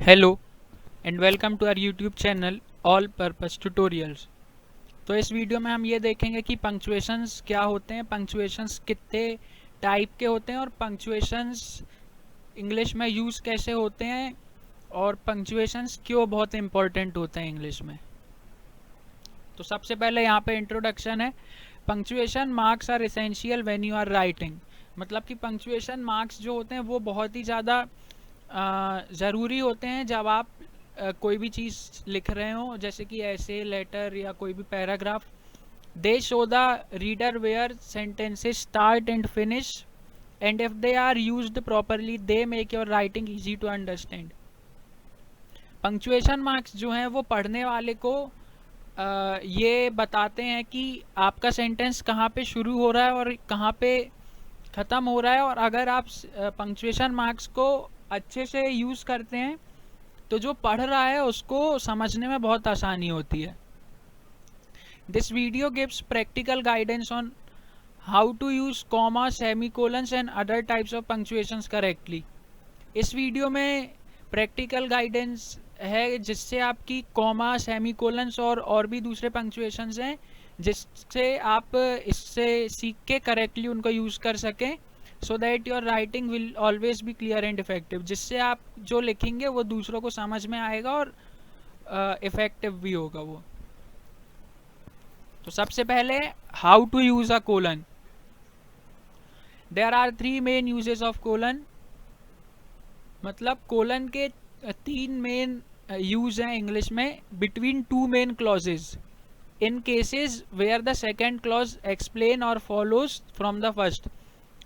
Hello and welcome to our YouTube channel all purpose tutorials. तो इस video में हम ये देखेंगे कि पंक्चुएशंस क्या होते हैं, पंक्चुएशंस कितने टाइप के होते हैं और पंक्चुएशंस इंग्लिश में यूज़ कैसे होते हैं और पंक्चुएशंस क्यों बहुत इंपॉर्टेंट होते हैं इंग्लिश में। तो सबसे पहले यहाँ पे इंट्रोडक्शन है। Punctuation marks are essential when you are writing. मतलब कि पंक्चुएशन मार्क्स जो होते हैं वो बहुत ही ज़्यादा ज़रूरी होते हैं जब आप कोई भी चीज़ लिख रहे हो, जैसे कि ऐसे, लेटर या कोई भी paragraph. They show the reader where sentences start and finish and if they are used properly they make your writing easy to understand. Punctuation marks जो हैं वो पढ़ने वाले को ये बताते हैं कि आपका सेंटेंस कहाँ पे शुरू हो रहा है और कहाँ पे ख़त्म हो रहा है। और अगर आप पंक्चुएशन मार्क्स को अच्छे से यूज़ करते हैं तो जो पढ़ रहा है उसको समझने में बहुत आसानी होती है। This video gives practical guidance on how to use comma, semicolons and other types of punctuations correctly. इस वीडियो में प्रैक्टिकल गाइडेंस है जिससे आपकी कॉमा, सेमीकोलन्स और भी दूसरे पंक्चुएशंस हैं जिससे आप इससे सीख के करेक्टली उनको यूज़ कर सकें, so that your writing will always be clear and effective. जिससे आप जो लिखेंगे वो दूसरों को समझ में आएगा और इफेक्टिव भी होगा वो। तो सबसे पहले how to use a colon. There are 3 main uses of colon. मतलब कोलन के 3 मेन यूज हैं इंग्लिश में between 2 main clauses in cases where the second clause explain or follows from the first.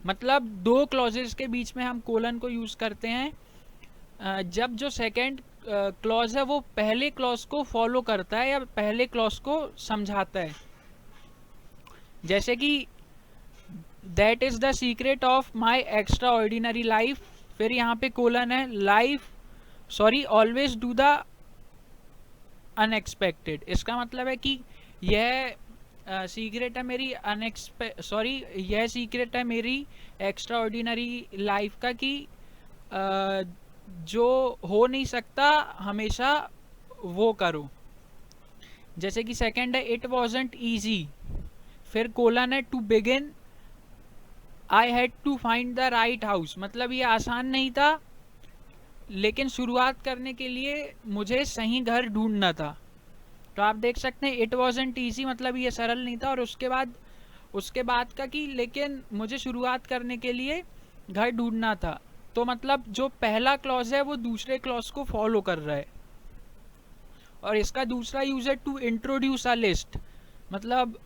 मतलब 2 क्लॉजेस के बीच में हम colon को यूज़ करते हैं जब जो सेकेंड क्लॉज है वो पहले क्लॉज को फॉलो करता है या पहले क्लॉज को समझाता है। जैसे कि that is the secret of my extra ordinary life, फिर यहाँ पे कोलन है, life always do the unexpected. इसका मतलब है कि यह सीक्रेट है मेरी यह सीक्रेट है मेरी एक्स्ट्रा ऑर्डिनरी लाइफ का कि जो हो नहीं सकता हमेशा वो करो। जैसे कि सेकंड है इट वॉजंट ईजी, फिर कोलन है to begin I had to find the right house. मतलब ये आसान नहीं था लेकिन शुरुआत करने के लिए मुझे सही घर ढूंढना था। तो आप देख सकते हैं इट वॉजंट ईजी मतलब ये सरल नहीं था, और उसके बाद का कि लेकिन मुझे शुरुआत करने के लिए घर ढूंढना था। तो मतलब जो पहला क्लॉज है वो दूसरे क्लॉज को फॉलो कर रहा है। और इसका दूसरा यूज है टू इंट्रोड्यूस अ लिस्ट। मतलब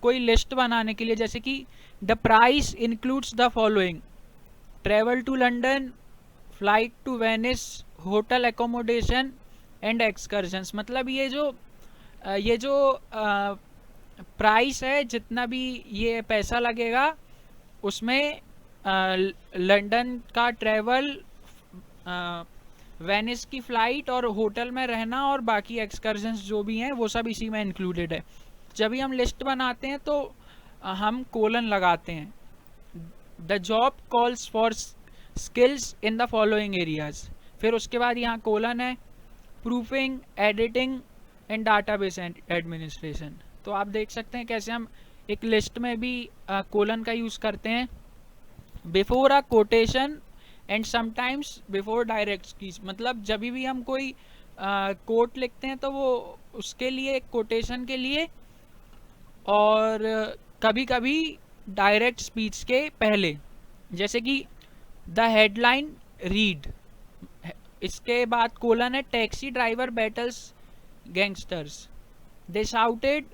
कोई लिस्ट बनाने के लिए, जैसे कि the price includes the following, travel to London, flight to Venice, hotel accommodation and excursions. मतलब ये जो प्राइस है, जितना भी ये पैसा लगेगा उसमें लंदन का ट्रैवल, वेनिस की फ़्लाइट और होटल में रहना और बाकी एक्सकर्जन्स जो भी हैं वो सब इसी में इंक्लूडेड है। जब भी हम लिस्ट बनाते हैं तो हम कोलन लगाते हैं। The job calls for skills in the following areas. फिर उसके बाद यहाँ कोलन है proofing, editing and database administration. तो आप देख सकते हैं कैसे हम एक लिस्ट में भी कोलन का यूज़ करते हैं before a quotation and sometimes before direct keys. मतलब जब भी हम कोई कोट लिखते हैं तो वो उसके लिए, कोटेशन के लिए, और कभी कभी डायरेक्ट स्पीच के पहले। जैसे कि द हेडलाइन रीड, इसके बाद कोलन है taxi driver battles gangsters, they shouted,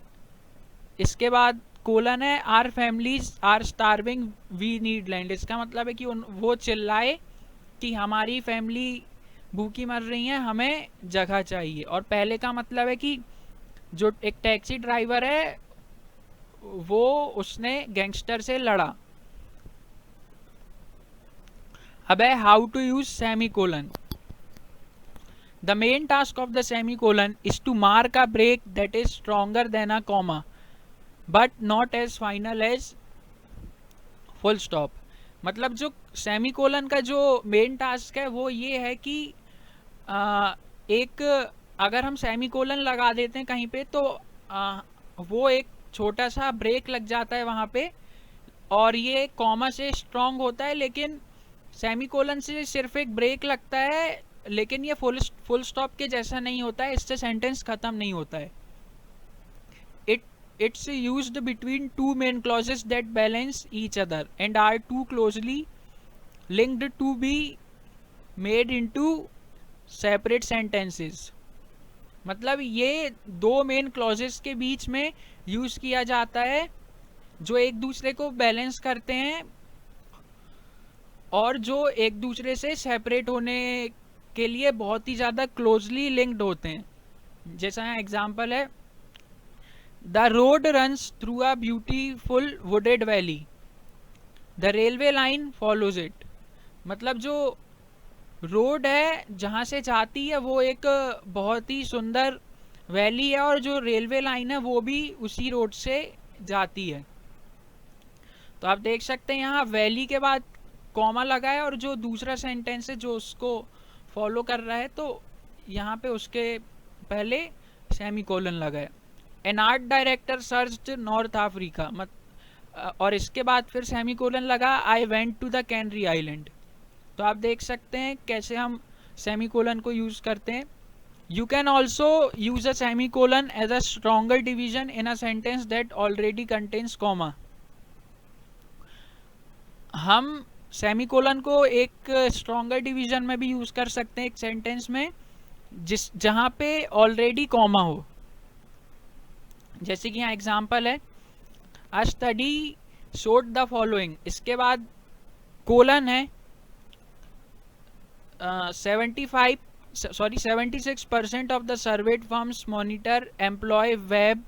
इसके बाद कोलन है our families are starving we need land. इसका मतलब है कि वो चिल्लाए कि हमारी फैमिली भूखी मर रही है, हमें जगह चाहिए। और पहले का मतलब है कि जो एक टैक्सी ड्राइवर है वो उसने गैंगस्टर से लड़ा। अब है how to use semicolon. The main task of the semicolon is to mark a break that is stronger than a comma, but not as final as full stop। मतलब जो semicolon का जो main task है वो ये है कि एक अगर हम सेमीकोलन लगा देते हैं कहीं पे तो वो एक छोटा सा ब्रेक लग जाता है वहाँ पे, और ये कॉमा से स्ट्रॉन्ग होता है, लेकिन सेमीकोलन से सिर्फ एक ब्रेक लगता है, लेकिन ये फुल स्टॉप के जैसा नहीं होता है, इससे सेंटेंस खत्म नहीं होता है. It's used between two main clauses that balance each other and are too closely linked to be made into separate sentences. मतलब ये दो मेन क्लॉजेस के बीच में यूज किया जाता है जो एक दूसरे को बैलेंस करते हैं और जो एक दूसरे से सेपरेट होने के लिए बहुत ही ज़्यादा क्लोजली लिंक्ड होते हैं. जैसा यहाँ एग्जांपल है, the road runs through a beautiful wooded valley, the railway line follows it. मतलब जो रोड है जहाँ से जाती है वो एक बहुत ही सुंदर वैली है, और जो रेलवे लाइन है वो भी उसी रोड से जाती है. तो आप देख सकते हैं यहाँ वैली के बाद कॉमा लगा है, और जो दूसरा सेंटेंस है जो उसको फॉलो कर रहा है तो यहाँ पे उसके पहले सेमीकोलन लगा है. An art director searched North Africa, और इसके बाद फिर सेमीकोलन लगा, I went to the Canary island. तो आप देख सकते हैं कैसे हम सेमीकोलन को यूज करते हैं. You can also use a semicolon as a stronger division in a sentence that already contains comma. हम सेमीकोलन को एक स्ट्रॉन्गर डिवीजन में भी यूज कर सकते हैं एक सेंटेंस में जहां पे ऑलरेडी कॉमा हो. जैसे कि यहाँ एग्जांपल है, अ स्टडी शोड द फॉलोइंग, इसके बाद कोलन है, 76% of the surveyed firms monitor employee web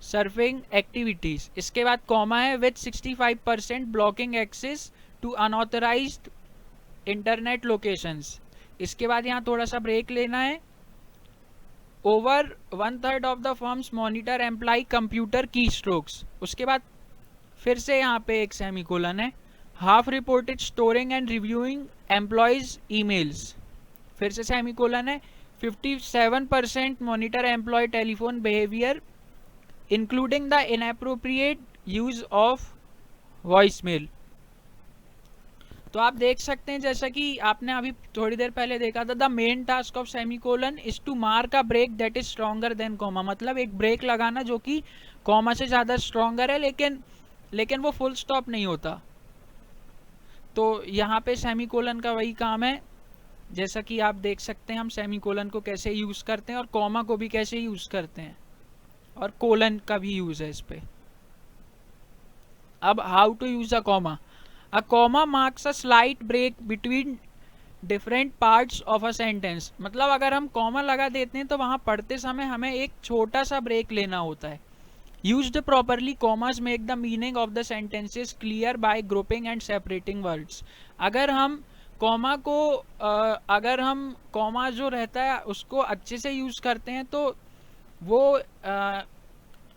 surfing activities. इसके बाद कॉमा है, with 65% blocking access to unauthorized internet locations. इसके बाद यहाँ थोड़ा सा ब्रेक लेना है, over 1/3 of the firms monitor employee computer keystrokes. उसके बाद फिर से यहाँ पे एक सेमीकोलन है, half reported storing and reviewing employees emails. फिर से सेमीकोलन है, 57% monitor employee telephone behavior including the inappropriate use of voicemail. तो आप देख सकते हैं जैसा कि आपने अभी थोड़ी देर पहले देखा था, the main task of semicolon is to mark a break that is stronger than comma. मतलब एक ब्रेक लगाना जो कि कॉमा से ज़्यादा स्ट्रॉन्गर है, लेकिन वो फुल स्टॉप नहीं होता. तो यहाँ पे सेमीकोलन का वही काम है. जैसा कि आप देख सकते हैं हम सेमीकोलन को कैसे यूज़ करते हैं और कॉमा को भी कैसे यूज़ करते हैं, और कोलन का भी यूज़ है इस पे. अब how to use a comma. A comma marks a slight break between different parts of a sentence. मतलब अगर हम कॉमा लगा देते हैं तो वहाँ पढ़ते समय हमें एक छोटा सा ब्रेक लेना होता है. Used properly, commas make the meaning of the sentences clear by grouping and separating words. अगर हम कॉमा जो रहता है उसको अच्छे से यूज करते हैं तो वो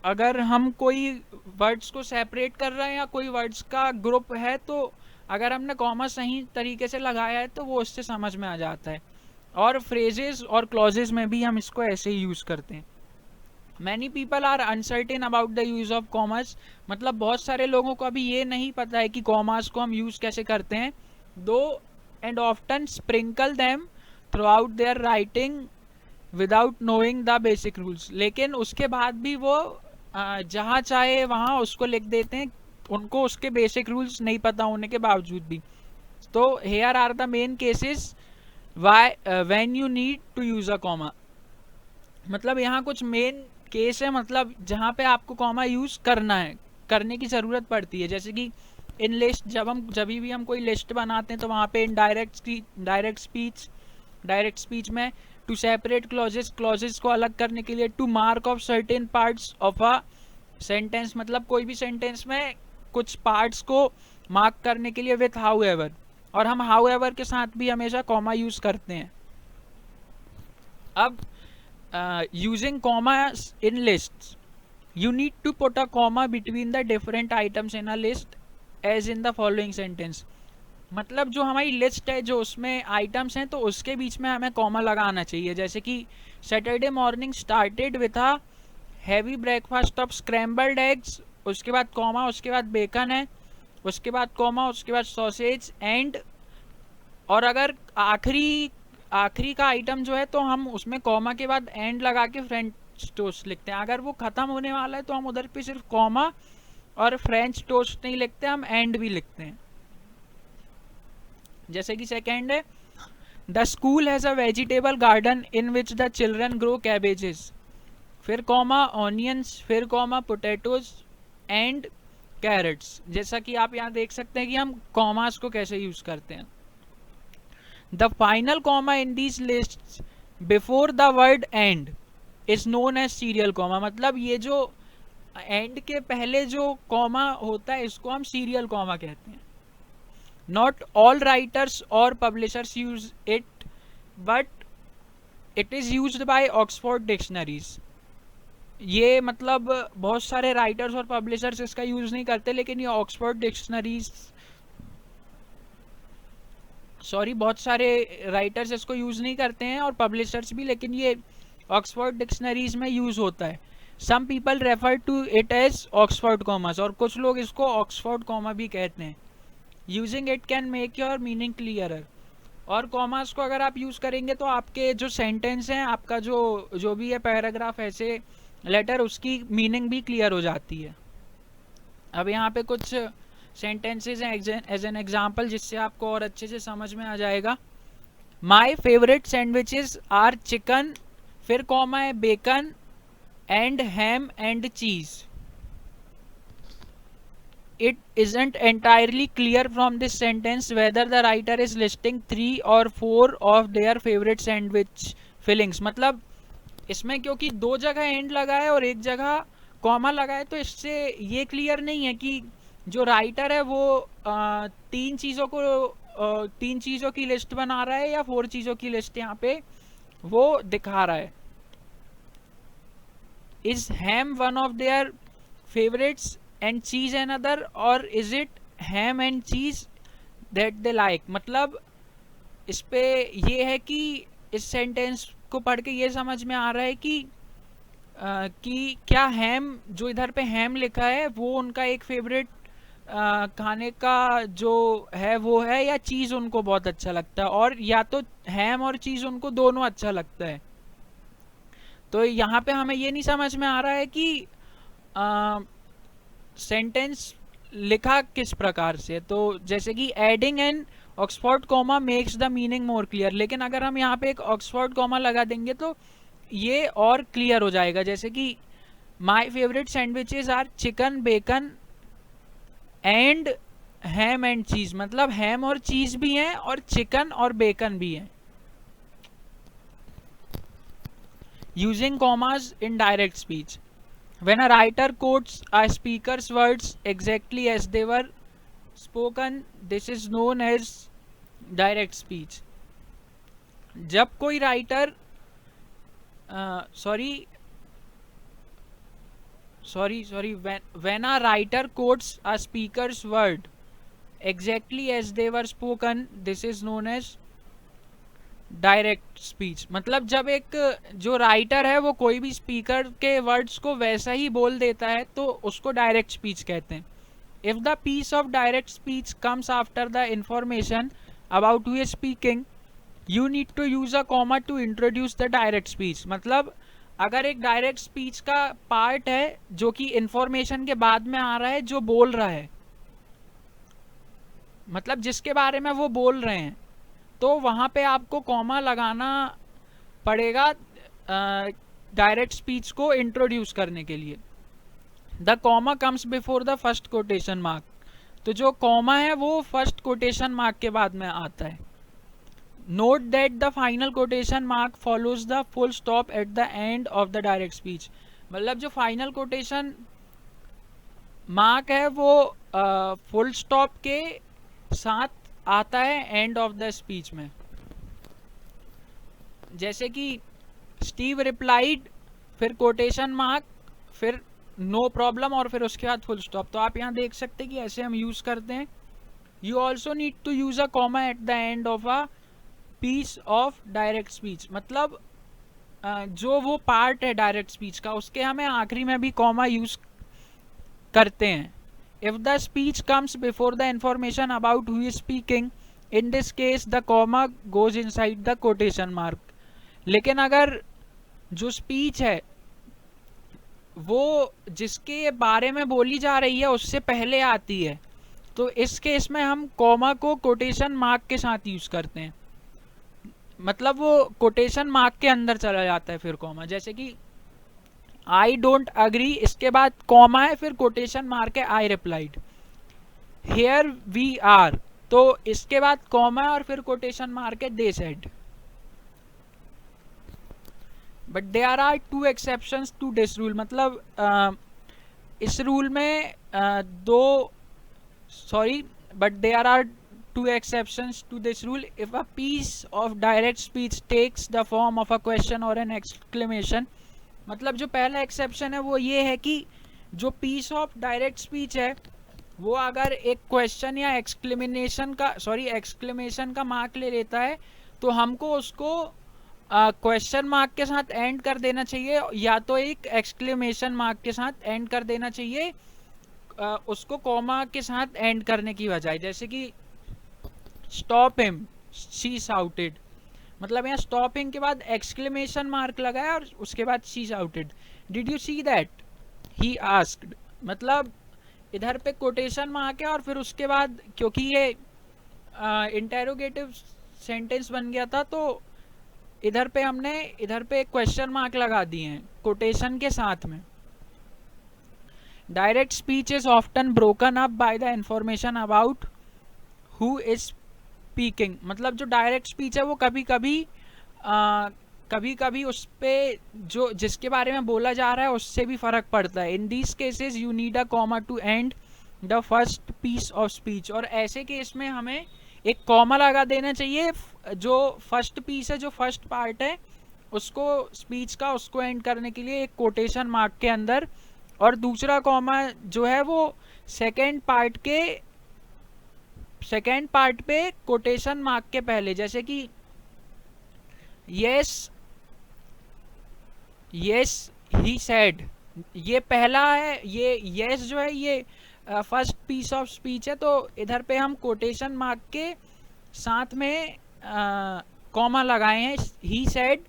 अगर हम कोई वर्ड्स को सेपरेट कर रहे हैं या कोई वर्ड्स का ग्रुप है तो अगर हमने कॉमा सही तरीके से लगाया है तो वो उससे समझ में आ जाता है. और फ्रेजेस और क्लॉजेस में भी हम इसको ऐसे ही यूज करते हैं. Many people are uncertain about the use of commas. मतलब बहुत सारे लोगों को अभी ये नहीं पता है कि commas को हम यूज़ कैसे करते हैं. Though and often sprinkle them throughout their writing without knowing the basic rules. लेकिन उसके बाद भी वो जहाँ चाहे वहाँ उसको लिख देते हैं, उनको उसके बेसिक रूल्स नहीं पता होने के बावजूद भी. तो here are the main cases when you need to use a comma. मतलब यहाँ कुछ मेन केस है, मतलब जहाँ पे आपको कॉमा यूज करने की ज़रूरत पड़ती है. जैसे कि इन लिस्ट जब भी हम कोई लिस्ट बनाते हैं तो वहाँ पे इन डायरेक्ट स्पीच में टू सेपरेट क्लॉजेस को अलग करने के लिए, to mark off certain parts of a sentence. मतलब कोई भी सेंटेंस में कुछ पार्ट्स को मार्क करने के लिए विथ हाउ एवर, और हम हाउ एवर के साथ भी हमेशा कॉमा यूज करते हैं. अब using commas in lists, you need to put a comma between the different items in a list as in the following sentence. मतलब जो हमारी लिस्ट है, जो उसमें आइटम्स हैं, तो उसके बीच में हमें कॉमा लगाना चाहिए। जैसे कि Saturday morning started with a heavy breakfast of scrambled eggs, उसके बाद कॉमा, उसके बाद बेकन है, उसके बाद कॉमा, उसके बाद सॉसेज एंड, और अगर आखिरी का आइटम जो है तो हम उसमें कॉमा के बाद एंड लगा के फ्रेंच टोस्ट लिखते हैं। अगर वो ख़त्म होने वाला है तो हम उधर पे सिर्फ कॉमा और फ्रेंच टोस्ट नहीं लिखते, हम एंड भी लिखते हैं। जैसे कि सेकेंड है, the school has a vegetable garden in which the children grow cabbages, फिर कॉमा ऑनियंस, फिर कॉमा पोटैटोज एंड कैरेट्स। जैसा कि आप यहाँ देख सकते हैं कि हम कॉमास को कैसे यूज़ करते हैं। The final comma in these lists before the word and is known as serial comma. मतलब ये जो एंड के पहले जो कॉमा होता है इसको हम सीरियल कॉमा कहते हैं। नॉट ऑल राइटर्स और publishers use it, but it is used by Oxford dictionaries. ये मतलब बहुत सारे राइटर्स और पब्लिशर्स इसका यूज़ नहीं करते, लेकिन ये ऑक्सफोर्ड डिक्शनरीज, बहुत सारे राइटर्स इसको यूज़ नहीं करते हैं और पब्लिशर्स भी, लेकिन ये ऑक्सफोर्ड डिक्शनरीज में यूज़ होता है। Some people refer to it as Oxford commas, और कुछ लोग इसको ऑक्सफोर्ड कॉमा भी कहते हैं। Using it can make your meaning clearer, और कॉमर्स को अगर आप यूज़ करेंगे तो आपके जो सेंटेंस हैं, आपका जो भी है पैराग्राफ, ऐसे लेटर, उसकी मीनिंग भी क्लियर हो जाती है। अब यहाँ पे कुछ सेंटेंसेज हैं एज एन एग्जाम्पल, जिससे आपको और अच्छे से समझ में आ जाएगा। My favourite sandwiches are chicken, फिर कॉमा है bacon and ham and cheese. It isn't entirely clear from this sentence whether the writer is listing 3 or 4 of their favorite sandwich fillings। मतलब इसमें क्योंकि दो जगह एंड लगा है और एक जगह कॉमा लगा है, तो इससे ये क्लियर नहीं है कि जो राइटर है वो तीन चीज़ों की लिस्ट बना रहा है या 4 चीज़ों की लिस्ट यहाँ पे वो दिखा रहा है। Is ham one of their favourites and चीज अनदर, और इज इट हैम एंड चीज दैट दे लाइक। मतलब इस पे ये है कि इस सेंटेंस को पढ़ के ये समझ में आ रहा है कि क्या हैम, जो इधर पे हैम लिखा है, वो उनका एक फेवरेट खाने का जो है वो है, या चीज़ उनको बहुत अच्छा लगता है, और या तो हैम और चीज़ उनको दोनों अच्छा लगता है। तो यहाँ पे हमें ये नहीं समझ में आ रहा है कि सेंटेंस लिखा किस प्रकार से। तो जैसे कि adding N Oxford comma makes the meaning more clear, लेकिन अगर हम यहाँ पे एक ऑक्सफोर्ड कॉमा लगा देंगे तो ये और क्लियर हो जाएगा। जैसे कि my favourite sandwiches are chicken, bacon and ham and cheese. मतलब हैम और चीज भी हैं और चिकन और बेकन भी हैं। Using commas in direct speech, when a writer quotes a speaker's words exactly as they were spoken, this is known as direct speech। जब कोई writer when a writer quotes a speaker's word exactly as they were spoken, this is known as direct speech. मतलब जब एक जो writer है वो कोई भी स्पीकर के वर्ड्स को वैसा ही बोल देता है तो उसको डायरेक्ट स्पीच कहते हैं। If the piece of direct speech comes after the information about who is speaking, you need to use a comma to introduce the direct speech. मतलब अगर एक डायरेक्ट स्पीच का पार्ट है जो कि इंफॉर्मेशन के बाद में आ रहा है, जो बोल रहा है, मतलब जिसके बारे में वो बोल रहे हैं, तो वहाँ पे आपको कॉमा लगाना पड़ेगा डायरेक्ट स्पीच को इंट्रोड्यूस करने के लिए। The comma comes before the first quotation mark, तो जो कॉमा है वो फर्स्ट कोटेशन मार्क के बाद में आता है। Note that the final quotation mark follows the full stop at the end of the direct speech. मतलब जो फाइनल कोटेशन मार्क है वो फुल स्टॉप के साथ आता है एंड ऑफ द स्पीच में। जैसे कि स्टीव रिप्लाइड, फिर कोटेशन मार्क, फिर नो प्रॉब्लम और फिर उसके बाद फुल स्टॉप। तो आप यहाँ देख सकते हैं कि ऐसे हम यूज़ करते हैं। You also need to use a comma at the end of a piece of direct speech. मतलब जो वो पार्ट है डायरेक्ट स्पीच का, उसके हमें आखिरी में भी कॉमा यूज करते हैं. If the speech comes before the information about who is speaking, in this case the comma goes inside the quotation mark. लेकिन अगर जो स्पीच है वो जिसके बारे में बोली जा रही है उससे पहले आती है, तो इस केस में हम कॉमा को कोटेशन मार्क के साथ यूज करते हैं. मतलब वो कोटेशन मार्क के अंदर चला जाता है फिर कॉमा. जैसे कि आई डोंट अग्री, इसके बाद कॉमा है, फिर कोटेशन मार्क है I replied. Here we are, तो इसके बाद कॉमा है और फिर कोटेशन मार्क है they said. But there are two exceptions to this rule. मतलब इस रूल में but there are two exceptions to this rule. If a piece of direct speech takes the form of a question or an exclamation, मतलब जो पहला exception है वो ये है कि जो पीस ऑफ डायरेक्ट स्पीच है वो अगर एक क्वेश्चन या एक्सक्लेमेशन का मार्क ले लेता है, तो हमको उसको क्वेश्चन मार्क के साथ एंड कर देना चाहिए, या तो एक एक्सक्लेमेशन मार्क के साथ एंड कर देना चाहिए, उसको कॉमा के साथ एंड करने की बजाय. जैसे कि स्टॉप हिम, शी शाउटेड. मतलब यहाँ स्टॉप हिम के बाद एक्सक्लेमेशन मार्क लगाया और उसके बाद she shouted. Did you see that, he asked. मतलब इधर पे कोटेशन मार्क है और फिर उसके बाद क्योंकि ये इंटेरोगेटिव सेंटेंस बन गया था, तो इधर पे क्वेश्चन मार्क लगा दिए हैं कोटेशन के साथ में. Direct speech is often broken up by the information about who is speaking. मतलब जो डायरेक्ट स्पीच है वो कभी कभी उस पे जो जिसके बारे में बोला जा रहा है उससे भी फर्क पड़ता है. In these cases you need a comma to end the first piece of speech. और ऐसे केस में हमें एक कॉमा लगा देना चाहिए जो फर्स्ट पीस है, जो फर्स्ट पार्ट है उसको स्पीच का, उसको एंड करने के लिए एक कोटेशन मार्क के अंदर, और दूसरा कॉमा जो है वो सेकेंड पार्ट पे कोटेशन मार्क के पहले. जैसे कि यस ही सेड, ये पहला है, ये यस जो है ये फर्स्ट पीस ऑफ स्पीच है, तो इधर पे हम कोटेशन मार्क के साथ में कॉमा लगाए हैं ही सेड,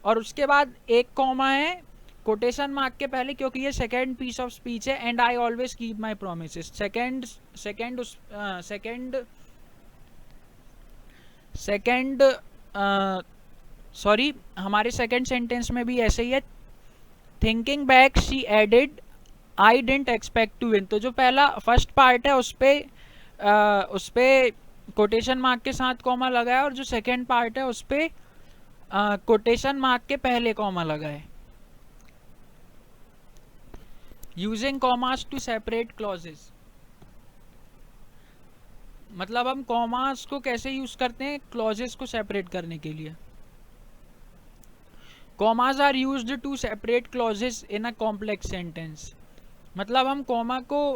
और उसके बाद एक कॉमा है कोटेशन मार्क के पहले क्योंकि ये सेकेंड पीस ऑफ स्पीच है. And I always keep my promises. हमारे सेकेंड सेंटेंस में भी ऐसे ही है. Thinking back she added I didn't expect to win. तो जो पहला फर्स्ट पार्ट है उस पे कोटेशन मार्क के साथ कॉमा लगाया, और जो सेकेंड पार्ट है उस पे कोटेशन मार्क के पहले कॉमा लगाए. Using commas to separate clauses. मतलब हम कॉमास को कैसे यूज करते हैं क्लॉजेस को सेपरेट करने के लिए. Commas are used to separate clauses in a complex sentence. मतलब हम कॉमा को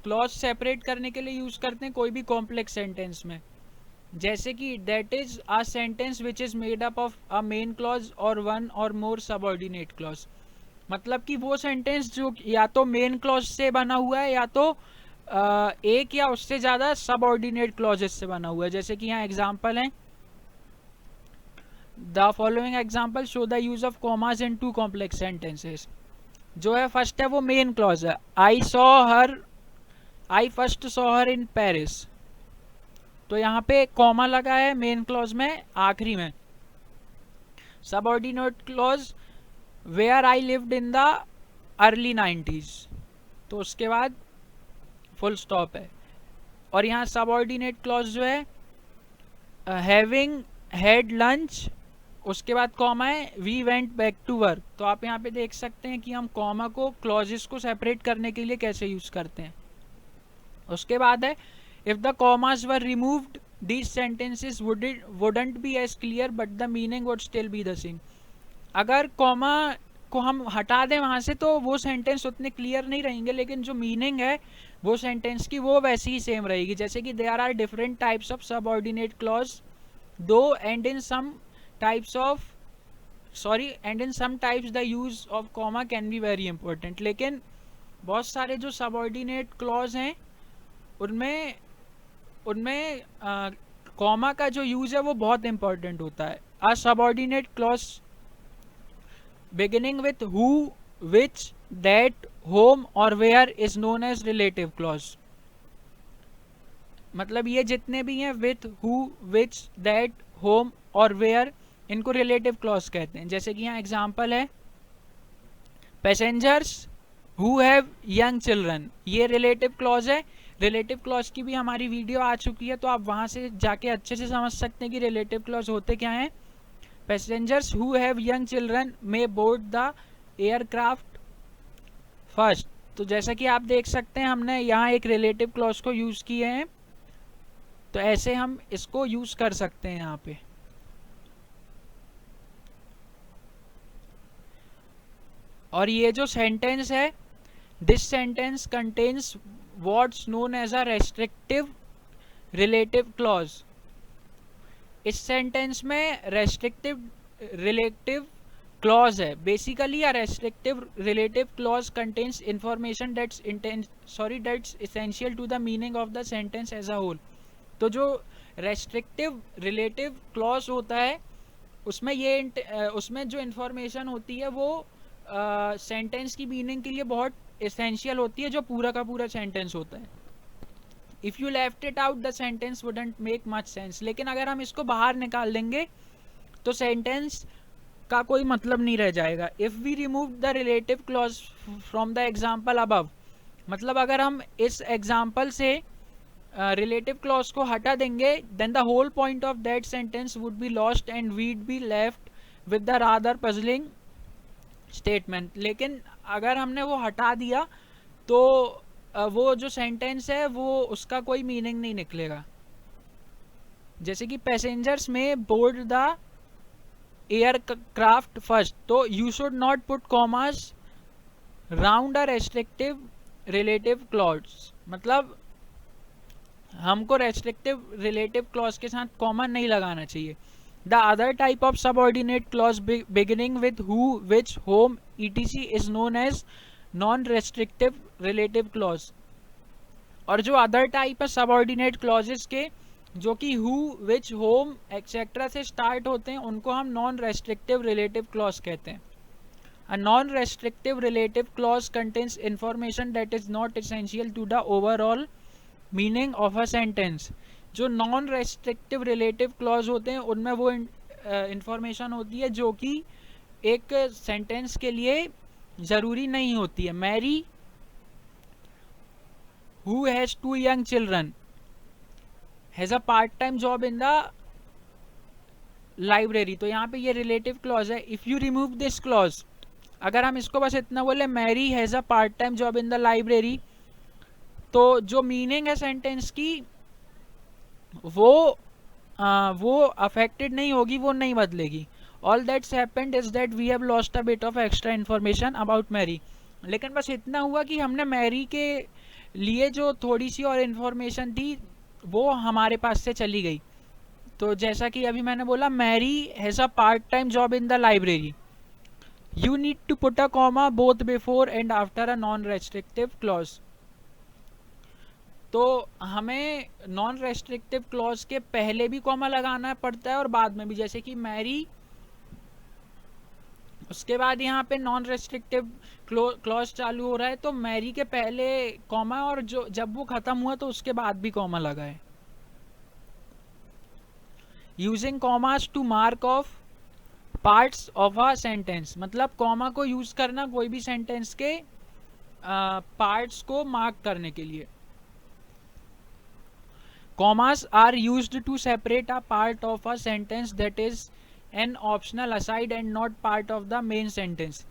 क्लॉज सेपरेट करने के लिए यूज करते हैं कोई भी कॉम्प्लेक्स सेंटेंस में. जैसे कि that is a sentence which is made up of a main clause और वन और मोर सबऑर्डिनेट क्लॉज. मतलब कि वो सेंटेंस जो या तो मेन क्लॉज से बना हुआ है या तो एक या उससे ज्यादा सबऑर्डिनेट क्लॉजेस से बना हुआ है. जैसे कि यहाँ एग्जांपल है, the following example show the use of commas in two complex sentences. जो है फर्स्ट है वो मेन क्लॉज है. I first saw her in Paris. तो यहाँ पे कॉमा लगा है मेन क्लॉज में आखिरी में. Subordinate clause where I lived in the early 90s, तो उसके बाद फुल स्टॉप है. और यहाँ सबऑर्डिनेट क्लॉज जो है हैविंग हैड लंच, उसके बाद कॉमा है we went back to work. तो आप यहाँ पे देख सकते हैं कि हम कॉमा को क्लॉजेस को सेपरेट करने के लिए कैसे यूज करते हैं. उसके बाद है if the commas were removed these sentences wouldn't be as clear but the meaning would still be the same. अगर कॉमा को हम हटा दें वहाँ से तो वो सेंटेंस उतने क्लियर नहीं रहेंगे, लेकिन जो मीनिंग है वो सेंटेंस की वो वैसी ही सेम रहेगी। जैसे कि there are different types of subordinate clause दो and in some types of and in some types the use of comma can be very important. लेकिन बहुत सारे जो सबऑर्डिनेट क्लॉज हैं उनमें उनमें कॉमा का जो यूज है वो बहुत इंपॉर्टेंट होता है। A subordinate clause beginning with who, which, that, whom और where is known as relative clause। मतलब ये जितने भी हैं with, who, which, that, whom और where, इनको relative clause कहते हैं। जैसे कि यहाँ एग्जाम्पल है passengers who have young children, ये relative clause है। relative clause की भी हमारी वीडियो आ चुकी है, तो आप वहाँ से जाके अच्छे से समझ सकते हैं कि relative clause होते क्या हैं। Passengers who have young children may board the aircraft first। तो जैसा कि आप देख सकते हैं हमने यहाँ एक रिलेटिव क्लॉज को यूज किए हैं, तो ऐसे हम इसको यूज कर सकते हैं यहाँ पे। और ये जो सेंटेंस है, this sentence contains what's known as a restrictive relative clause. इस सेंटेंस में रेस्ट्रिक्टिव रिलेटिव क्लॉज है। Basically a restrictive relative clause contains information that's essential to the meaning of the sentence as a whole. तो जो restrictive relative clause होता है उसमें जो information होती है वो सेंटेंस की मीनिंग के लिए बहुत एसेंशियल होती है, जो पूरा का पूरा सेंटेंस होता है। If you left it out the sentence wouldn't make much sense. लेकिन अगर हम इसको बाहर निकाल देंगे तो सेंटेंस का कोई मतलब नहीं रह जाएगा। If we remove the relative clause from the example above, मतलब अगर हम इस एग्जाम्पल से रिलेटिव क्लॉज को हटा देंगे, then the whole point of that sentence would be lost and we'd be left with the rather puzzling statement. लेकिन अगर हमने वो हटा दिया तो वो जो सेंटेंस है वो उसका कोई मीनिंग नहीं निकलेगा। जैसे कि पैसेंजर्स में बोर्ड द एयरक्राफ्ट फर्स्ट, तो you should not put commas round a restrictive relative clause. मतलब हमको रेस्ट्रिक्टिव रिलेटिव क्लॉज के साथ कॉमा नहीं लगाना चाहिए। The other type of subordinate clause beginning with who, which, whom etc is known as non restrictive relative clause. और जो other type है सबऑर्डिनेट क्लॉजेस के, जो कि हु, विच, होम एक्सेट्रा से स्टार्ट होते हैं, उनको हम नॉन रेस्ट्रिक्टिव रिलेटिव क्लॉज कहते हैं। A non restrictive relative clause contains information that is not essential to the overall meaning of a sentence. जो नॉन रेस्ट्रिक्टिव रिलेटिव क्लॉज होते हैं उनमें वो इंफॉर्मेशन होती है जो कि एक सेंटेंस के लिए ज़रूरी नहीं होती है। Mary who has 2 young children has a part time job in the library। तो यहाँ पे ये रिलेटिव क्लॉज है। If you remove this clause, अगर हम इसको बस इतना बोले Mary has a part time job in the library, तो जो मीनिंग है सेंटेंस की वो अफेक्टेड नहीं होगी, वो नहीं बदलेगी। All that's happened is that we have lost a bit of extra information about Mary. लेकिन बस इतना हुआ कि हमने मैरी के लिए जो थोड़ी सी और इन्फॉर्मेशन थी वो हमारे पास से चली गई। तो जैसा कि अभी मैंने बोला, Mary has a part time job in the library, you need to put a comma both before and after a non restrictive clause. तो हमें नॉन रेस्ट्रिक्टिव क्लॉज के पहले भी कॉमा लगाना पड़ता है और बाद में भी। जैसे कि मैरी, उसके बाद यहाँ पे नॉन रेस्ट्रिक्टिव क्लॉज चालू हो रहा है, तो मैरी के पहले कॉमा, और जो जब वो खत्म हुआ तो उसके बाद भी कॉमा लगा है। Using commas to mark off parts of a sentence, मतलब कॉमा को यूज करना कोई भी सेंटेंस के पार्ट्स को मार्क करने के लिए। Commas are used to separate a part of a sentence that is an optional aside and not part of the main sentence.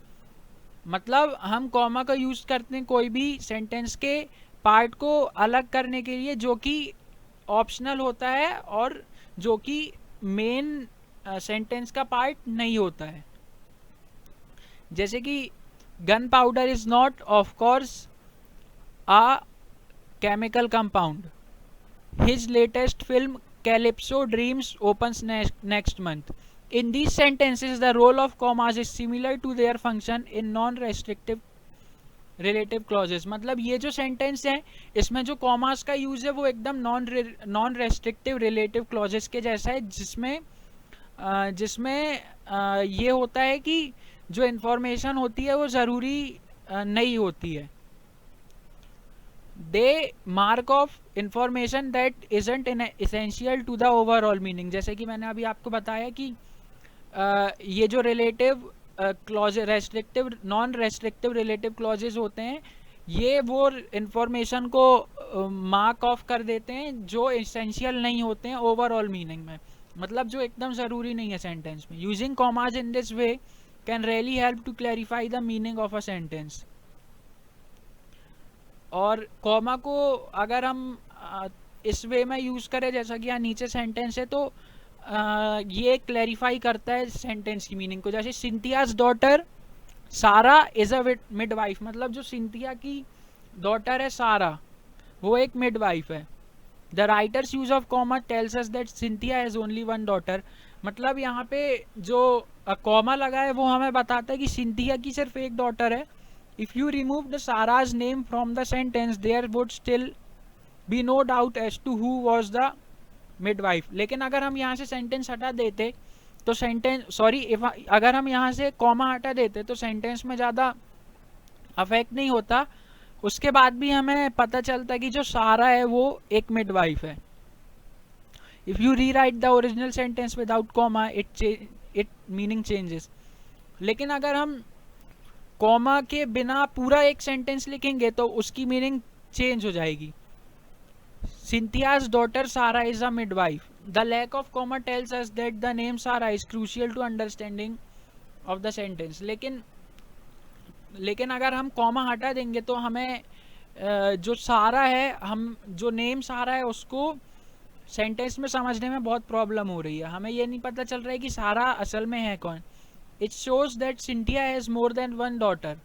मतलब हम कॉमा का यूज करते हैं कोई भी सेंटेंस के पार्ट को अलग करने के लिए जो कि ऑप्शनल होता है और जो कि मेन सेंटेंस का पार्ट नहीं होता है। जैसे कि gun powder is not of course a chemical compound, his latest film calypso dreams opens next month. In these sentences, the role of commas is similar to their function in non-restrictive relative clauses. मतलब ये जो sentence है इसमें जो commas का use है वो एकदम नॉन रेस्ट्रिक्टिव रिलेटिव क्लॉजेस के जैसा है, जिसमें ये होता है कि जो इंफॉर्मेशन होती है वो ज़रूरी नहीं होती है. They mark off information that isn't essential to the overall meaning. जैसे कि मैंने अभी आपको बताया कि ये जो relative clause restrictive non restrictive relative clauses होते हैं ये वो इंफॉर्मेशन को मार्क ऑफ कर देते हैं जो इसेंशियल नहीं होते हैं ओवरऑल मीनिंग में, मतलब जो एकदम ज़रूरी नहीं है सेंटेंस में. Using commas in this way can really help to clarify the meaning of a sentence. और कॉमा को अगर हम इस वे में यूज़ करें जैसा कि यहाँ नीचे सेंटेंस है तो ये क्लैरिफाई करता है सेंटेंस की मीनिंग को. जैसे सिंथियाज डॉटर सारा इज अ मिडवाइफ, मतलब जो सिंथिया की डॉटर है सारा वो एक मिडवाइफ है. The writers use of comma tells us that Cynthia has only one daughter. मतलब यहाँ पे जो कॉमा लगा है वो हमें बताता है कि सिंथिया की सिर्फ एक डॉटर है. If you remove the Sara's name from the sentence there would still be no doubt as to who was the midwife. लेकिन अगर हम यहाँ से सेंटेंस हटा देते तो अगर हम यहाँ से कॉमा हटा देते तो सेंटेंस में ज़्यादा अफेक्ट नहीं होता. उसके बाद भी हमें पता चलता है कि जो सारा है वो एक मिडवाइफ है. इफ़ यू री right the original sentence without comma it meaning changes. लेकिन अगर हम कॉमा के बिना पूरा एक सेंटेंस लिखेंगे तो उसकी मीनिंग चेंज हो जाएगी. Cynthia's daughter Sarah is a midwife. The lack of comma tells us that the name Sarah is crucial to understanding of the sentence. लेकिन अगर हम कॉमा हटा देंगे तो हमें जो सारा है हम जो नेम सारा है उसको सेंटेंस में समझने में बहुत प्रॉब्लम हो रही है. हमें ये नहीं पता चल रहा है कि सारा असल में है कौन. It shows that Cynthia has more than one daughter.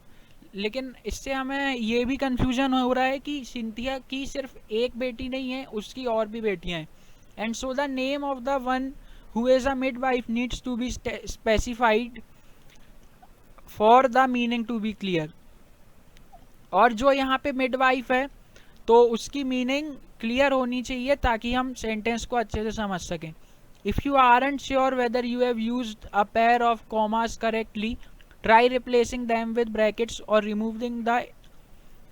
लेकिन इससे हमें ये भी कंफ्यूजन हो रहा है कि सिंथिया की सिर्फ एक बेटी नहीं है, उसकी और भी बेटियां हैं. And so the name of the one who is a midwife needs to be specified for the meaning to be clear. और जो यहाँ पे मिडवाइफ है तो उसकी मीनिंग क्लियर होनी चाहिए ताकि हम सेंटेंस को अच्छे से समझ सकें. If you aren't sure whether you have used a pair of commas correctly, try replacing them with brackets or removing the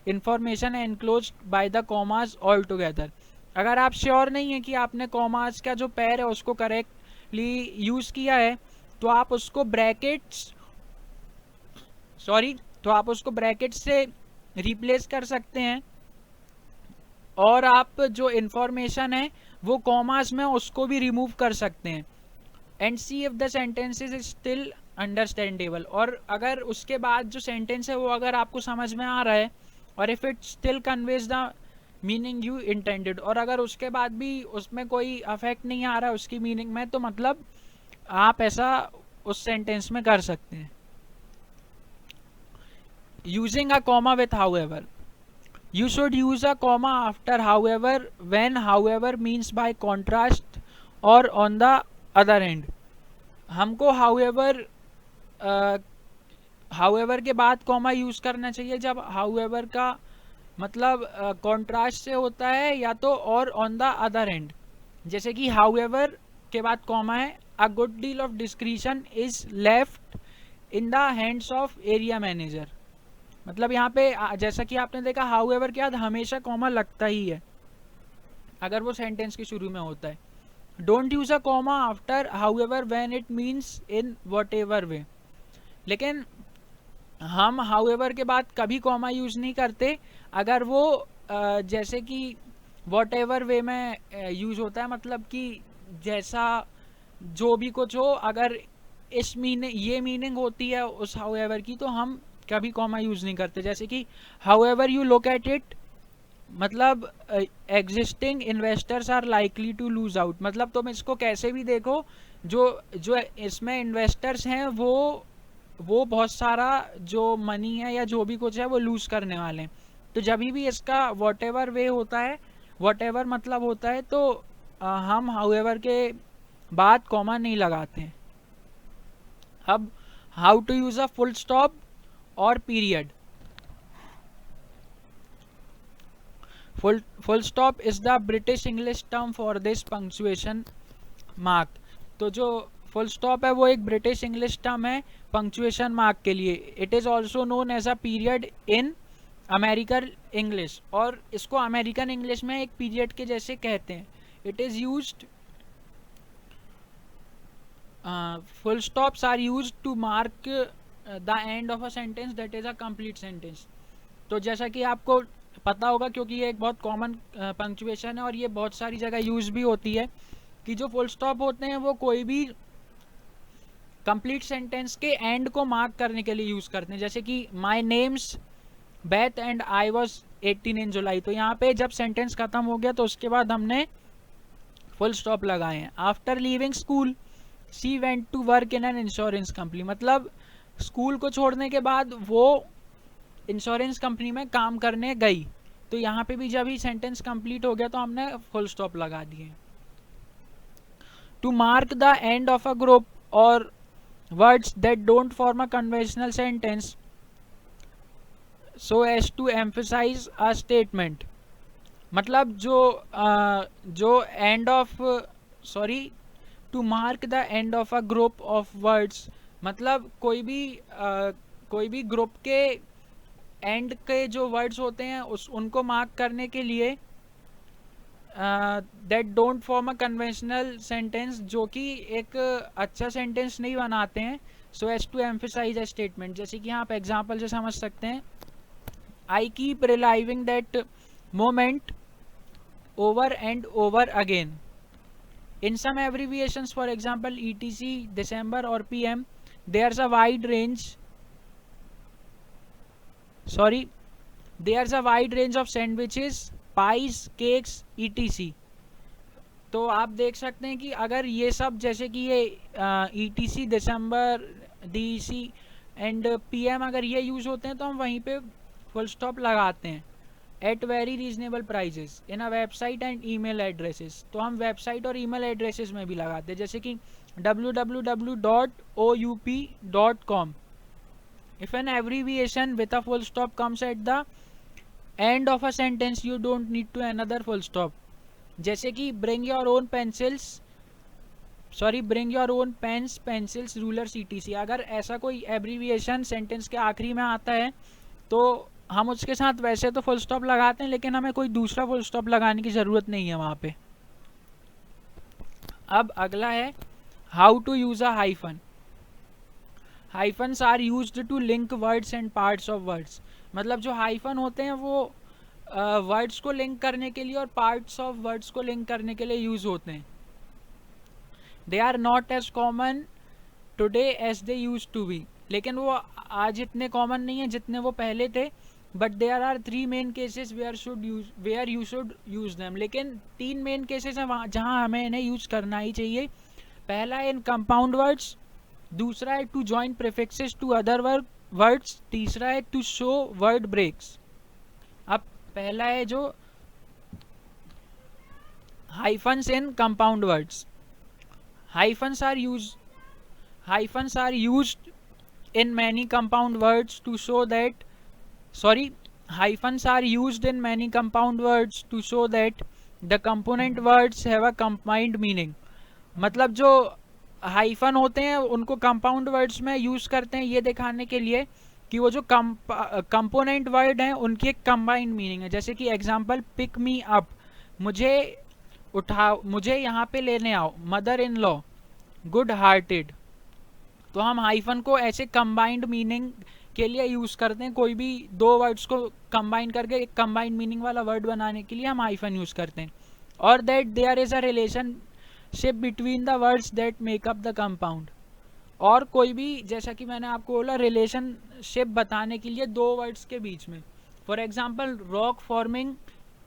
information enclosed by the commas altogether. अगर आप श्योर नहीं है कि आपने कॉमास का जो पैर है उसको करेक्टली यूज़ किया है तो आप उसको ब्रैकेट से रिप्लेस कर सकते हैं और आप जो इंफॉर्मेशन है वो कॉमास में उसको भी रिमूव कर सकते हैं. And see if the sentences is still understandable. और अगर उसके बाद जो सेंटेंस है वो अगर आपको समझ में आ रहा है और if it still conveys the meaning you intended, और अगर उसके बाद भी उसमें कोई अफेक्ट नहीं आ रहा है उसकी मीनिंग में, तो मतलब आप ऐसा उस सेंटेंस में कर सकते हैं. Using a comma with however. You should use a comma after however when however means by contrast और ऑन द अदर एंड. हमको हाउएवर के बाद कॉमा यूज़ करना चाहिए जब हाउएवर का मतलब कॉन्ट्रास्ट से होता है या तो और ऑन द अदर एंड. जैसे कि हाउएवर के बाद कॉमा है. A good deal of discretion is left in the hands of area manager. मतलब यहाँ पे जैसा कि आपने देखा हाउएवर के बाद हमेशा कॉमा लगता ही है अगर वो सेंटेंस के शुरू में होता है. Don't use a comma after however when it means in whatever वे. लेकिन हम हाउएवर के बाद कभी कॉमा यूज नहीं करते अगर वो जैसे कि व्हाटएवर वे में यूज होता है, मतलब कि जैसा जो भी कुछ हो, अगर इस ये मीनिंग होती है उस हाउएवर की तो हम कभी कॉमा यूज नहीं करते. जैसे कि however you look at it, मतलब existing investors are likely to lose out. मतलब तुम इसको कैसे भी देखो जो इसमें इन्वेस्टर्स हैं वो वो बहुत सारा जो मनी है या जो भी कुछ है वो लूज करने वाले हैं। तो जब भी इसका वॉट एवर वे होता है, वॉट एवर मतलब होता है, तो हम हाउएवर के बाद कॉमा नहीं लगाते हैं। अब how to use a full stop और period. Full stop is the British English term for this punctuation mark. तो जो फुल स्टॉप है वो एक ब्रिटिश इंग्लिश टर्म है पंक्चुएशन मार्क के लिए। It is also known as a period in American English, और इसको अमेरिकन इंग्लिश में एक पीरियड के जैसे कहते हैं। It is used full stops are used to mark the end of a sentence that is a complete sentence। तो जैसा कि आपको पता होगा, क्योंकि ये एक बहुत कॉमन पंक्चुएशन है और ये बहुत सारी जगह यूज भी होती है, कि जो फुल स्टॉप होते हैं वो कोई भी कंप्लीट सेंटेंस के एंड को मार्क करने के लिए यूज करते हैं। जैसे कि my name's Beth and I was 18 in July, तो यहाँ पे जब सेंटेंस खत्म हो गया तो उसके बाद हमने फुल स्टॉप लगाए हैं। After leaving school she went to work in an insurance company, मतलब स्कूल को छोड़ने के बाद वो इंश्योरेंस कंपनी में काम करने गई। तो यहाँ पे भी जब ही सेंटेंस कंप्लीट हो गया तो हमने फुल स्टॉप लगा दिए। To mark the end of a group और words that don't form a conventional sentence so as to emphasize a statement, मतलब जो एंड ऑफ sorry to mark the end of a group of words, मतलब कोई भी group के and के जो वर्ड्स होते हैं उनको मार्क करने के लिए that don't form a conventional sentence, जो कि एक अच्छा सेंटेंस नहीं बनाते हैं, so as to emphasize a statement. जैसे कि यहाँ आप एग्जाम्पल से समझ सकते हैं, I keep reliving that moment over and over again. In some abbreviations, for example etc, December or PM, there's a wide range of sandwiches, pies, cakes etc। तो आप देख सकते हैं कि अगर ये सब जैसे कि ये etc, December, DEC and PM अगर ये यूज होते हैं तो हम वहीं पे फुल स्टॉप लगाते हैं। At very reasonable prices in a website and email addresses, तो हम वेबसाइट और ईमेल एड्रेसेस में भी लगाते हैं, जैसे कि www.oup.com। If an abbreviation with a full stop comes at the end of a sentence you don't need to another full stop. जैसे कि bring your own pens pencils rulers etc, अगर ऐसा कोई एब्रीविएशन सेंटेंस के आखिरी में आता है तो हम उसके साथ वैसे तो फुल स्टॉप लगाते हैं, लेकिन हमें कोई दूसरा फुल स्टॉप लगाने की ज़रूरत नहीं है वहाँ पे। अब अगला है how to use a hyphen. Hyphens are used to link words and parts of words, मतलब जो हाइफन होते हैं वो वर्ड्स को लिंक करने के लिए और पार्ट्स ऑफ वर्ड्स को लिंक करने के लिए यूज़ होते हैं। They are not as common today as they used to be, लेकिन वो आज इतने कॉमन नहीं है जितने वो पहले थे। But there are 3 main cases where you should use them, लेकिन 3 मेन केसेस हैं जहाँ हमें इन्हें यूज करना ही चाहिए। पहला है इन कंपाउंड वर्ड्स, दूसरा है to join prefixes to other words, तीसरा है टू शो वर्ड ब्रेक्स। अब पहला है जो hyphens in compound words. Hyphens are used in many compound words to show that hyphens are used in many compound words to show that the component words have a combined meaning, मतलब जो hyphen होते हैं उनको compound words में use करते हैं ये दिखाने के लिए कि वो जो कंपोनेंट वर्ड हैं उनकी एक कंबाइंड मीनिंग है। जैसे कि एग्जांपल पिक मी अप, मुझे यहाँ पे लेने आओ, mother in law, good hearted. तो हम हाइफन को ऐसे कंबाइंड मीनिंग के लिए यूज करते हैं, कोई भी दो वर्ड्स को कंबाइन करके एक कंबाइंड मीनिंग वाला वर्ड बनाने के लिए हम हाइफन यूज करते हैं। और that there is a relationship between the words that make up the compound, और कोई भी जैसा कि मैंने आपको बोला रिलेशनशिप बताने के लिए दो वर्ड्स के बीच में। For example rock forming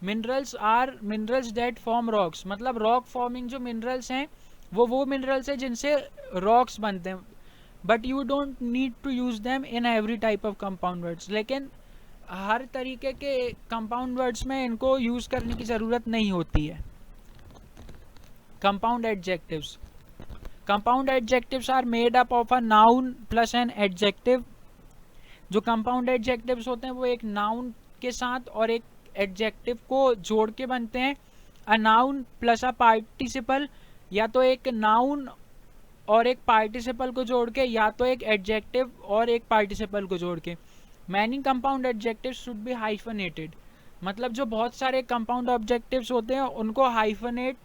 minerals are minerals that form rocks, मतलब रॉक फॉर्मिंग जो मिनरल्स हैं वो मिनरल्स हैं जिनसे रॉक्स बनते हैं। But you don't need to use them in every type of compound words. लेकिन हर तरीके के कंपाउंड वर्ड्स में इनको यूज करने की ज़रूरत नहीं होती है। Compound adjectives, compound adjectives are made up of a noun plus an adjective. जो कंपाउंड एडजेक्टिव्स होते हैं वो एक नाउन के साथ और एक एडजेक्टिव को जोड़ के बनते हैं। अ नाउन प्लस अ पार्टिसिपल, या तो एक नाउन और एक पार्टिसिपल को जोड़ के, या तो एक एडजेक्टिव और एक पार्टिसिपल को जोड़ के। Many compound adjectives should be hyphenated, मतलब जो बहुत सारे कंपाउंड ऑब्जेक्टिव्स होते हैं उनको हाइफनेट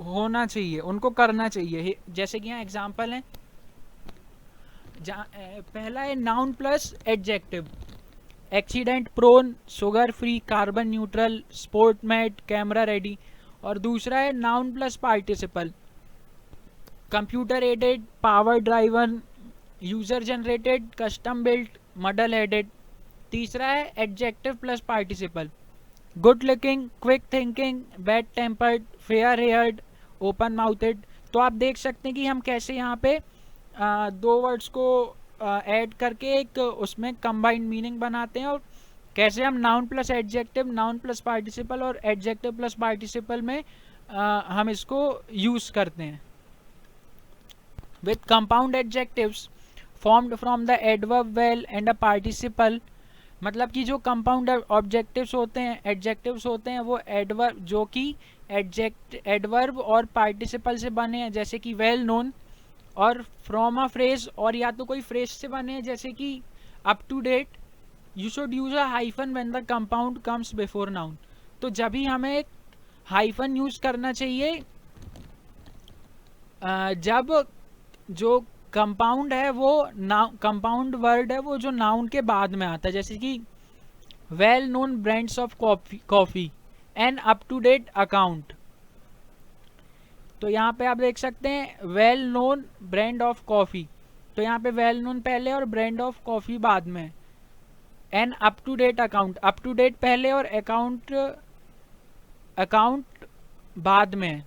होना चाहिए, उनको करना चाहिए। जैसे कि यहाँ एग्जाम्पल है, पहला है noun plus adjective, accident prone, sugar free, carbon neutral, sport mat, camera ready. और दूसरा है noun plus participle, computer aided, power driven, user generated, custom built, muddle headed. तीसरा है adjective plus participle, good looking, quick thinking, bad tempered, fair haired, open mouthed. तो आप देख सकते हैं कि हम कैसे यहाँ पे दो वर्ड्स को ऐड करके एक उसमें कंबाइंड मीनिंग बनाते हैं, और कैसे हम noun plus adjective, noun plus participle और एडजेक्टिव प्लस पार्टिसिपल में हम इसको यूज करते हैं। With compound adjectives formed from the adverb well and a participle, मतलब कि जो कंपाउंड ऑब्जेक्टिव्स होते हैं, एडजेक्टिव्स होते हैं, वो एडवर्ब, जो कि एडवर्ब और पार्टिसिपल से बने हैं, जैसे कि वेल नोन, और फ्रॉम अ फ्रेज, और या तो कोई फ्रेज से बने हैं जैसे कि up to date. You should use a hyphen when the compound comes before noun. तो जब भी हमें एक हाइफन यूज करना चाहिए जब जो कंपाउंड है वो कंपाउंड वर्ड है वो जो नाउन के बाद में आता है, जैसे कि well known brands of coffee and up to date account. तो यहाँ पे आप देख सकते हैं well known brand of coffee, तो यहाँ पे वेल नोन पहले और ब्रांड ऑफ कॉफी बाद में। And up to date account, up to date पहले और अकाउंट बाद में।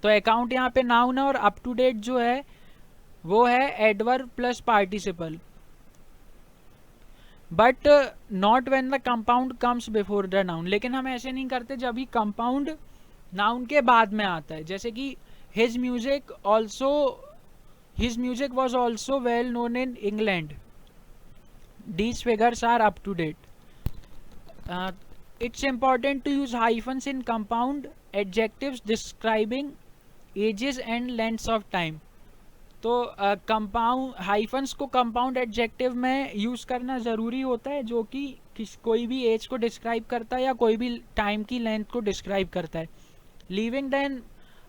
तो अकाउंट यहाँ पे नाउन है और अप टू डेट जो है वो है adverb plus participle. But not when the compound comes before the noun, लेकिन हम ऐसे नहीं करते जब भी कंपाउंड नाउन के बाद में आता है। जैसे कि his music was also well known in England, these figures are up to date. It's important to use hyphens in compound adjectives describing ages and lengths of time. तो कंपाउंड हाइफन्स को compound adjective में use करना ज़रूरी होता है, जो कि कोई भी एज को डिस्क्राइब करता है या कोई भी टाइम की लेंथ को डिस्क्राइब करता है। Leaving them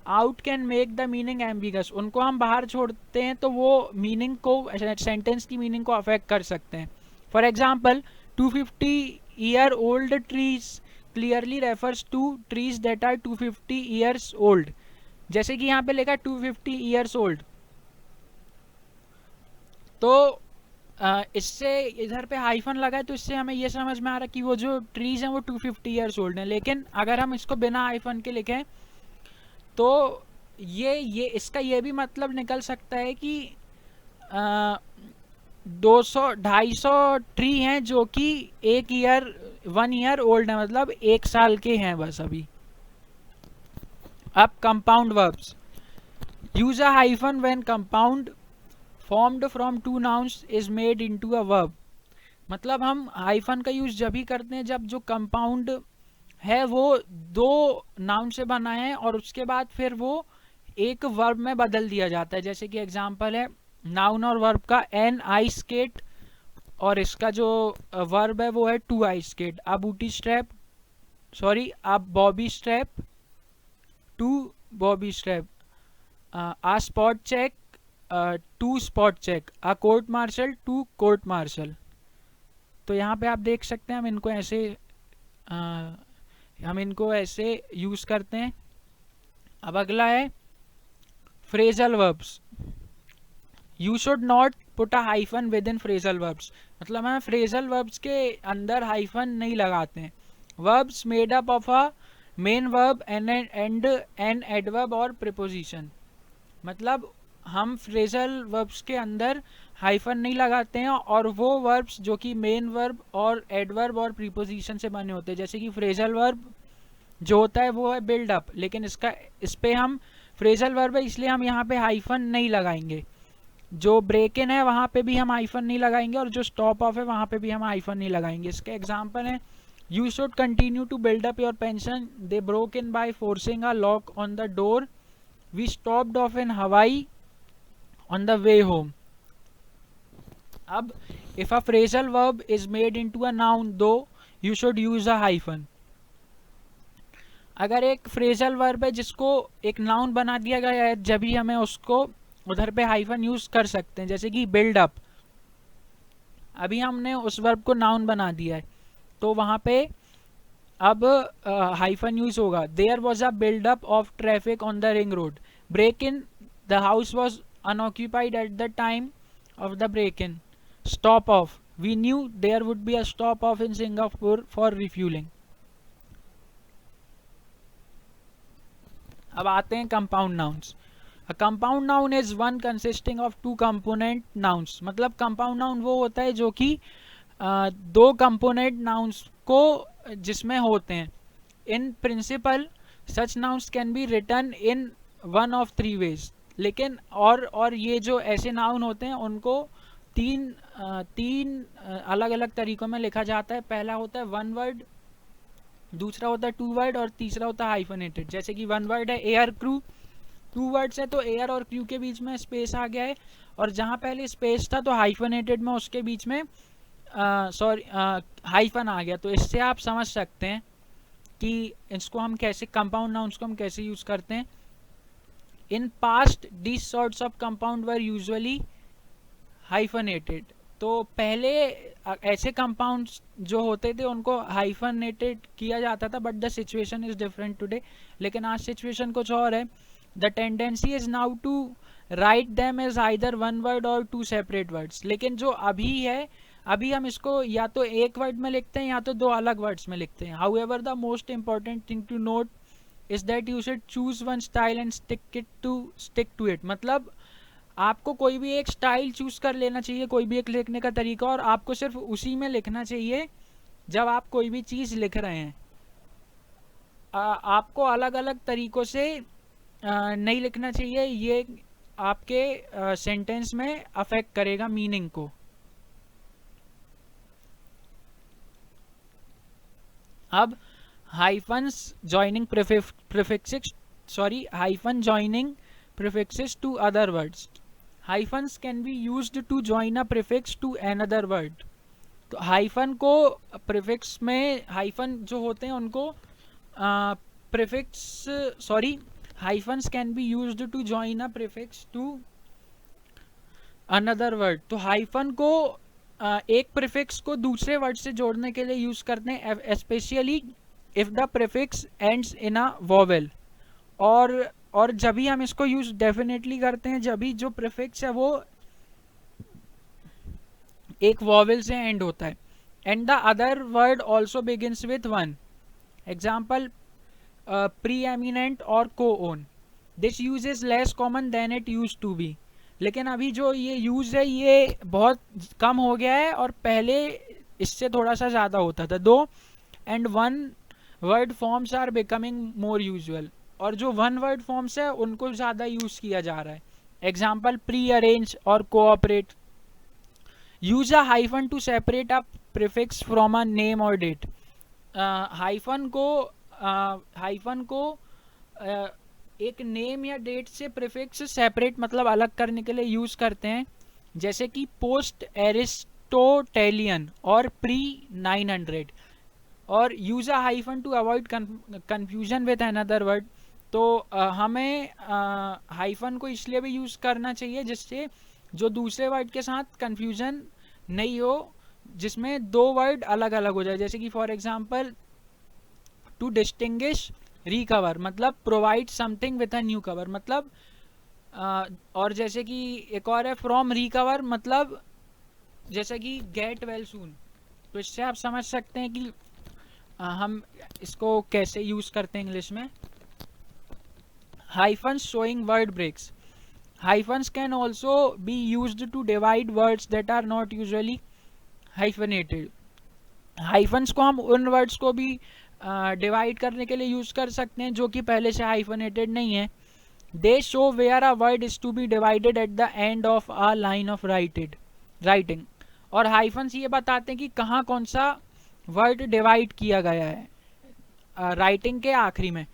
out can make the meaning ambiguous, उनको हम बाहर छोड़ते हैं तो वो मीनिंग को, सेंटेंस की मीनिंग को अफेक्ट कर सकते हैं। For example 250-year-old trees clearly refers to trees that are 250 years old। जैसे कि यहाँ पे लिखा 250 years old, तो इससे इधर पे हाइफन लगा है तो इससे हमें ये समझ में आ रहा है कि वो जो ट्रीज हैं वो 250 years old हैं। लेकिन अगर हम इसको बिना हाइफन के लिखें तो ये इसका ये भी मतलब निकल सकता है कि 200-250 ट्री हैं जो कि 1 year ओल्ड है, मतलब 1 साल के हैं बस अभी। अब compound verbs, use a hyphen when compound formed from 2 nouns is made into a verb. मतलब हम हाइफन का यूज जब ही करते हैं जब जो कंपाउंड है वो 2 नाउन से बना है और उसके बाद फिर वो एक वर्ब में बदल दिया जाता है। जैसे कि एग्जांपल है नाउन और वर्ब का, एन आई स्केट, और इसका जो वर्ब है वो है to I skate. A booty strap, sorry a bobby strap, to bobby strap. A spot check, to spot check. A court martial, to court martial. तो यहाँ पे आप देख सकते हैं हम इनको ऐसे यूज करते हैं। अब अगला है phrasal verbs. You should not put a hyphen with in phrasal verbs, मतलब हम फ्रेजल वर्ब्स के अंदर हाइफन नहीं लगाते हैं। Verbs made up of a main verb and an adverb और प्रीपोजिशन, मतलब हम फ्रेजल वर्ब्स के अंदर हाइफन नहीं लगाते हैं, और वो वर्ब्स जो कि मेन वर्ब और एडवर्ब और प्रीपोजिशन से बने होते हैं, जैसे कि फ्रेजल वर्ब जो होता है वो है बिल्ड अप, लेकिन इस पे हम फ्रेजल वर्ब है इसलिए हम यहाँ पे हाइफन नहीं लगाएंगे। जो ब्रेक इन है वहाँ पे भी हम हाइफन नहीं लगाएंगे, और जो स्टॉप ऑफ है वहाँ पे भी हम हाइफन नहीं लगाएंगे। इसके एग्जाम्पल है, you should continue to build up your pension, they broke in by forcing a lock on the door, we stopped off in Hawaii on the way home. अब if a phrasal verb is made into a noun though, you should use a hyphen. अगर एक phrasal verb है जिसको एक noun बना दिया गया है, जब ही हमें उसको उधर पे हाइफन यूज कर सकते हैं, जैसे कि build up, अभी हमने उस verb को noun बना दिया है तो वहां पे अब हाइफन यूज होगा। There was a build up of traffic on the ring road, break in the house was unoccupied at the time of the break-in. Stop off. We knew there would be a stop off in Singapore for refueling. अब आते हैं compound nouns. A compound noun is one consisting of two component nouns. मतलब compound noun वो होता है जो कि दो component nouns को जिसमें होते हैं. In principle, such nouns can be written in one of three ways. लेकिन और ये जो ऐसे नाउन होते हैं उनको तीन अलग अलग तरीकों में लिखा जाता है। पहला होता है वन वर्ड, दूसरा होता है टू वर्ड, और तीसरा होता है हाइफनेटेड। जैसे कि वन वर्ड है एयर क्रू, टू वर्ड्स है तो एयर और क्रू के बीच में स्पेस आ गया है, और जहाँ पहले स्पेस था तो हाइफनेटेड में उसके बीच में हाइफन आ गया। तो इससे आप समझ सकते हैं कि इसको हम कैसे कंपाउंड नाउन्स को हम कैसे यूज करते हैं। In past, these sorts of compound were usually hyphenated. तो पहले ऐसे compounds जो होते थे उनको hyphenated किया जाता था, but the situation is different today. लेकिन आज situation कुछ और है। The tendency is now to write them as either one word or two separate words. लेकिन जो अभी है, अभी हम इसको या तो एक वर्ड में लिखते हैं या तो दो अलग वर्ड्स में लिखते हैं। However, the most important thing to note is that you should choose one style and stick to it. मतलब आपको कोई भी एक स्टाइल चूज कर लेना चाहिए, कोई भी एक लिखने का तरीका, और आपको सिर्फ उसी में लिखना चाहिए जब आप कोई भी चीज लिख रहे हैं। आपको अलग अलग तरीकों से नहीं लिखना चाहिए, ये आपके सेंटेंस में अफेक्ट करेगा मीनिंग को। अब hyphens joining prefixes to other words. Hyphens can be used to join a prefix to another word. तो हाइफन को प्रीफिक्स में, हाइफन जो होते हैं उनको hyphens can be used to join a prefix to another word. तो hyphen को एक प्रीफिक्स को दूसरे वर्ड से जोड़ने के लिए यूज करते हैं, specially if the prefix ends in a vowel. और जब भी हम इसको यूज डेफिनेटली करते हैं जब भी जो प्रीफिक्स है वो एक वॉवेल से एंड होता है, and the other word also begins with one. Example pre eminent और co own. This use is less common than it used to be. लेकिन अभी जो ये यूज है ये बहुत कम हो गया है, और पहले इससे थोड़ा सा ज़्यादा होता था। Though and one word forms are becoming more usual, और जो वन वर्ड फॉर्म्स है उनको ज़्यादा यूज किया जा रहा है। एग्जाम्पल प्री अरेंज और cooperate. Use a hyphen to separate a prefix from a name और डेट। हाइफन को एक नेम या डेट से प्रीफिक्स सेपरेट मतलब अलग करने के लिए यूज करते हैं, जैसे कि पोस्ट एरिस्टोटेलियन और प्री 900, और use a hyphen to avoid confusion with another word. तो हमें हाइफन को इसलिए भी यूज करना चाहिए जिससे जो दूसरे वर्ड के साथ कंफ्यूजन नहीं हो, जिसमें दो वर्ड अलग अलग हो जाए। जैसे कि for example to distinguish recover मतलब provide something with a new cover, मतलब और जैसे कि एक और है फ्रॉम रिकवर मतलब जैसे कि गेट वेल सून। तो इससे आप समझ सकते हैं कि हम इसको कैसे यूज करते हैं इंग्लिश में। Hyphen showing word breaks. Hyphens can also be used to divide words that are not usually hyphenated. Hyphens को हम उन words को भी divide करने के लिए use कर सकते हैं जो कि पहले से hyphenated नहीं है. They show where a word is to be divided at the end of a line of writing. और hyphens ये बताते हैं कि कहाँ कौन सा word divide किया गया है writing के आखिरी में.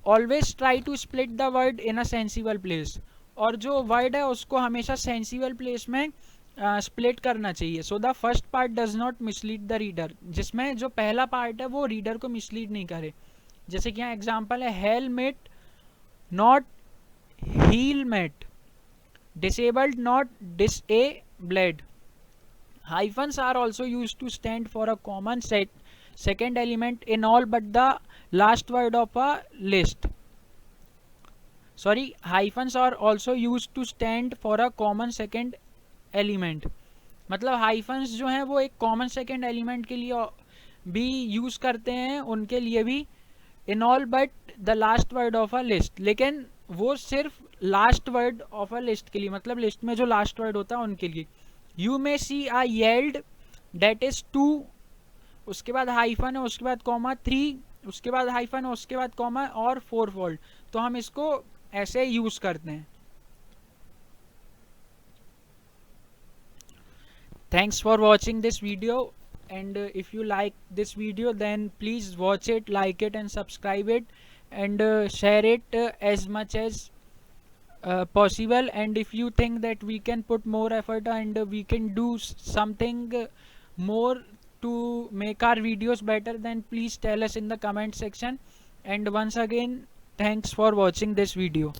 Always try to split the word in a sensible place. और जो word है उसको हमेशा sensible place में split करना चाहिए. So the first part does not mislead the reader. जिसमें जो पहला part है वो reader को mislead नहीं करे. जैसे कि यहाँ example है helmet not helmet, disabled not disabled. Hyphens are also used to stand for a common second element in all but the last word of a list. Sorry, hyphens are also used to stand for a common second element. मतलब hyphens जो हैं वो एक common second element के लिए भी use करते हैं, उनके लिए भी in all but the last word of a list. लेकिन वो सिर्फ last word of a list के लिए, मतलब लिस्ट में जो last word होता है उनके लिए. You may see a yelled, that is 2, उसके बाद हाइफन है, उसके बाद कॉमा 3, उसके बाद हाइफन है, उसके बाद कॉमा और 4 फोल्ड. तो हम इसको ऐसे यूज करते हैं. Thanks for watching this video, and if you like this video then please watch it, like it and subscribe it, and share it as much as possible. And if you think that we can put more effort and we can do something more to make our videos better, then please tell us in the comment section. And once again, thanks for watching this video.